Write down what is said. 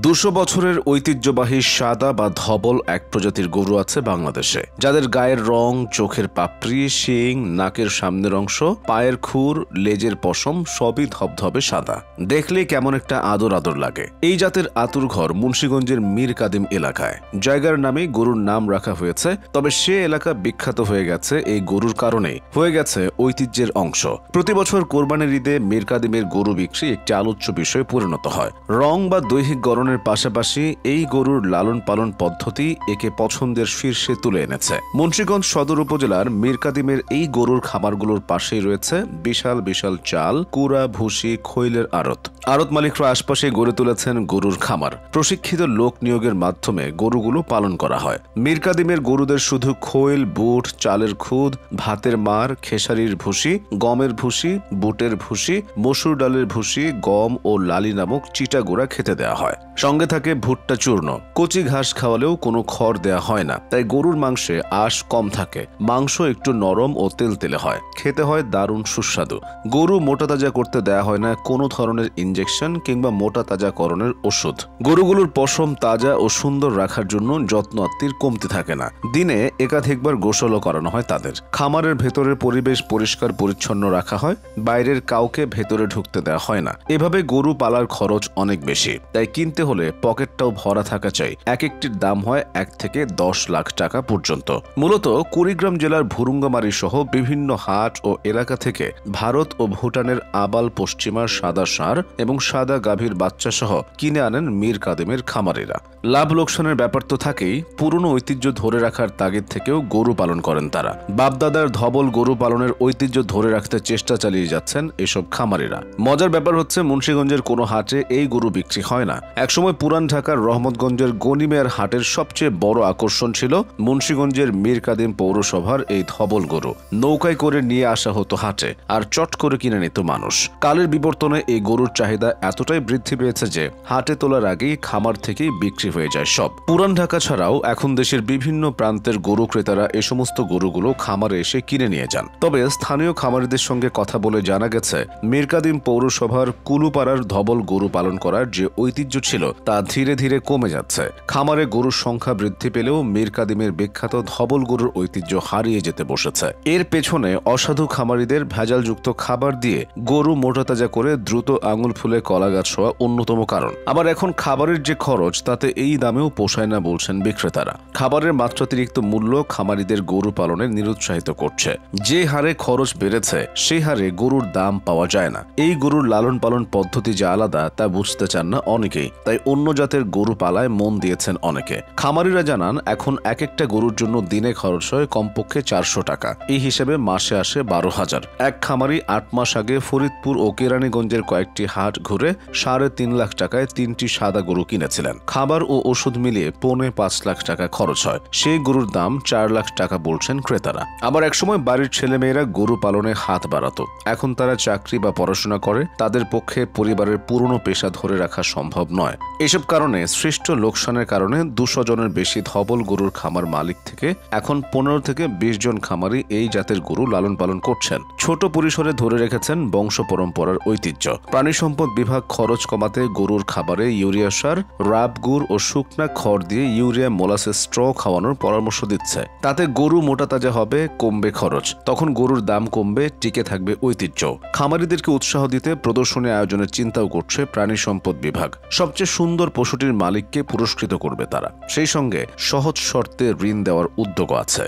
200 বছরের ঐতিহ্যবাহী সাদা বা ধবল এক প্রজাতির গরু আছে বাংলাদেশে, যাদের গায়ের রং, চোখের পাপড়ি, শিং, নাকের সামনের অংশ, পায়ের খুর, লেজের পশম সবই ধবধবে সাদা। দেখলেই কেমন একটা আদর আদর লাগে। এই জাতের আতুর ঘর মুন্সিগঞ্জের মীর কাদিম এলাকায়। জায়গার নামে গরুর নাম রাখা হয়েছে, তবে সে এলাকা বিখ্যাত হয়ে গেছে এই গরুর কারণেই, হয়ে গেছে ঐতিহ্যের অংশ। প্রতি বছর কোরবানির ঈদে মীর কাদিমের গরু বিক্রি একটি আলোচ্য বিষয়ে পরিণত হয়। রং বা দৈহিক গড়নের পাশাপাশি এই গরুর লালন পালন পদ্ধতি একে পছন্দের শীর্ষে তুলে এনেছে। মুন্সিগঞ্জ সদর উপজেলার মীর কাদিমের এই গরুর খামারগুলোর পাশেই রয়েছে বিশাল বিশাল চাল, কুড়া, ভুসি, খৈলের আড়ত মালিকরা আশপাশে গড়ে তুলেছেন গরুর খামার। প্রশিক্ষিত লোক নিয়োগের মাধ্যমে গরুগুলো পালন করা হয়। মীর কাদিমের গরুদের শুধু খৈল, বুট, চালের খুদ, ভাতের মার, খেসারির ভুসি, গমের ভুসি, বুটের ভুসি, মসুর ডালের ভুসি, গম ও লালি নামক চিটা গুঁড়া খেতে দেওয়া হয়। সঙ্গে থাকে ভুট্টা চূর্ণ। কচি ঘাস খাওয়ালেও কোনো খড় দেয়া হয় না, তাই গরুর মাংসে আঁশ কম থাকে। মাংস একটু নরম ও তেলতেলে হয়, খেতে হয় দারুণ সুস্বাদু। গরু মোটা তাজা করতে দেয়া হয় না কোনো ধরনের ইনজেকশন কিংবা মোটা তাজাকরণের ওষুধ। গরুগুলোর পশম তাজা ও সুন্দর রাখার জন্য যত্ন আত্তির কমতি থাকে না। দিনে একাধিকবার গোসলও করানো হয় তাদের। খামারের ভেতরের পরিবেশ পরিষ্কার পরিচ্ছন্ন রাখা হয়, বাইরের কাউকে ভেতরে ঢুকতে দেওয়া হয় না। এভাবে গরু পালার খরচ অনেক বেশি, তাই কিনতে হলে পকেটটাও ভরা থাকা চাই। এক একটির দাম হয় 1 থেকে 10 লাখ টাকা পর্যন্ত। মূলত কুড়িগ্রাম জেলার ভুরুঙ্গামারী সহ বিভিন্ন হাট ও এলাকা থেকে ভারত ও ভুটানের আবাল পশ্চিমা সাদা ষাঁড় এবং সাদা গাভীর বাচ্চা সহ কিনে আনেন মীর কাদিমের খামারিরা। লাভ লোকসানের ব্যাপার তো থাকেই, পুরনো ঐতিহ্য ধরে রাখার তাগিদ থেকেও গরু পালন করেন তারা। বাপদাদার ধবল গরু পালনের ঐতিহ্য ধরে রাখতে চেষ্টা চালিয়ে যাচ্ছেন এসব খামারিরা। মজার ব্যাপার হচ্ছে, মুন্সিগঞ্জের কোনো হাটে এই গরু বিক্রি হয় না। একসময় পুরান ঢাকার রহমতগঞ্জের গনিমের হাটের সবচেয়ে বড় আকর্ষণ ছিল মুন্সিগঞ্জের মীর কাদিম পৌরসভার এই ধবল গরু। নৌকায় করে নিয়ে আসা হতো হাটে, আর চট করে কিনে নিত মানুষ। কালের বিবর্তনে এই গরুর চাহিদা এতটাই বৃদ্ধি পেয়েছে যে হাটে তোলার আগেই খামার থেকেই বিক্রি হয়ে যায় সব। পুরান ঢাকা ছাড়াও এখন দেশের বিভিন্ন প্রান্তের গরু ক্রেতারা এ সমস্ত গরুগুলো খামারে এসে কিনে নিয়ে যান। তবে স্থানীয় খামারিদের সঙ্গে কথা বলে জানা গেছে, মীর কাদিম পৌরসভার কুলুপাড়ার ধবল গরু পালন করার যে ঐতিহ্য ছিল তা ধীরে ধীরে কমে যাচ্ছে। খামারে গরুর সংখ্যা বৃদ্ধি পেলেও মীর কাদিমের বিখ্যাত ধবল গরুর ঐতিহ্য হারিয়ে যেতে বসেছে। এর পেছনে অসাধু খামারিদের ভেজালযুক্ত খাবার দিয়ে গরু মোটাতাজা করে দ্রুত আঙুল ফুলে কলা গাছ হওয়া অন্যতম কারণ। আবার এখন খাবারের যে খরচ, তাতে এই দামেও পোষায় না বলছেন বিক্রেতারা। খাবারের মাত্রাতিরিক্ত মূল্য খামারিদের গরু পালনে নিরুৎসাহিত করছে। যে হারে খরচ বেড়েছে সেই হারে গরুর দাম পাওয়া যায় না। এই গরুর লালন পালন পদ্ধতি যে আলাদা তা বুঝতে চান না অনেকেই, তাই অন্য জাতের গরু পালায় মন দিয়েছেন অনেকে। খামারিরা জানান, এখন এক একটা গরুর জন্য দিনে খরচ হয় কমপক্ষে 400 টাকা। এই হিসেবে মাসে আসে 12,000। এক খামারি 8 মাস আগে ফরিদপুর ও কেরানীগঞ্জের কয়েকটি হাট ঘুরে 3.5 লাখ টাকায় 3টি সাদা গরু কিনেছিলেন। খাবার ও ওষুধ মিলিয়ে 4.5 লাখ টাকা খরচ হয়। সেই গরুর দাম 4 লাখ টাকা বলছেন ক্রেতারা। আবার একসময় বাড়ির ছেলেমেয়েরা গরু পালনে হাত বাড়াতো, এখন তারা চাকরি বা পড়াশোনা করে। তাদের পক্ষে পরিবারের পুরনো পেশা ধরে রাখা সম্ভব নয়। এসব কারণে সৃষ্ট লোকসানের কারণে 200 জনের বেশি ধবল গরুর খামার মালিক থেকে এখন 15 থেকে 20 জন খামারি এই জাতের গরু লালন পালন করছেন। ছোট পরিসরে ধরে রেখেছেন বংশ পরম্পরার ঐতিহ্য। প্রাণী সম্পদ বিভাগ খরচ কমাতে গরুর খাবারে ইউরিয়া সার, রাব গুড় ও শুকনা খড় দিয়ে ইউরিয়া মোলাসেস স্ট্র খাওয়ানোর পরামর্শ দিচ্ছে। তাতে গরু মোটা তাজা হবে, কমবে খরচ। তখন গরুর দাম কমবে, টিকে থাকবে ঐতিহ্য। খামারিদেরকে উৎসাহ দিতে প্রদর্শনী আয়োজনের চিন্তাও করছে প্রাণী সম্পদ বিভাগ। সবচেয়ে সুন্দর পশুটির মালিককে পুরস্কৃত করবে তারা। সেই সঙ্গে সহজ শর্তে ঋণ দেওয়ার উদ্যোগও আছে।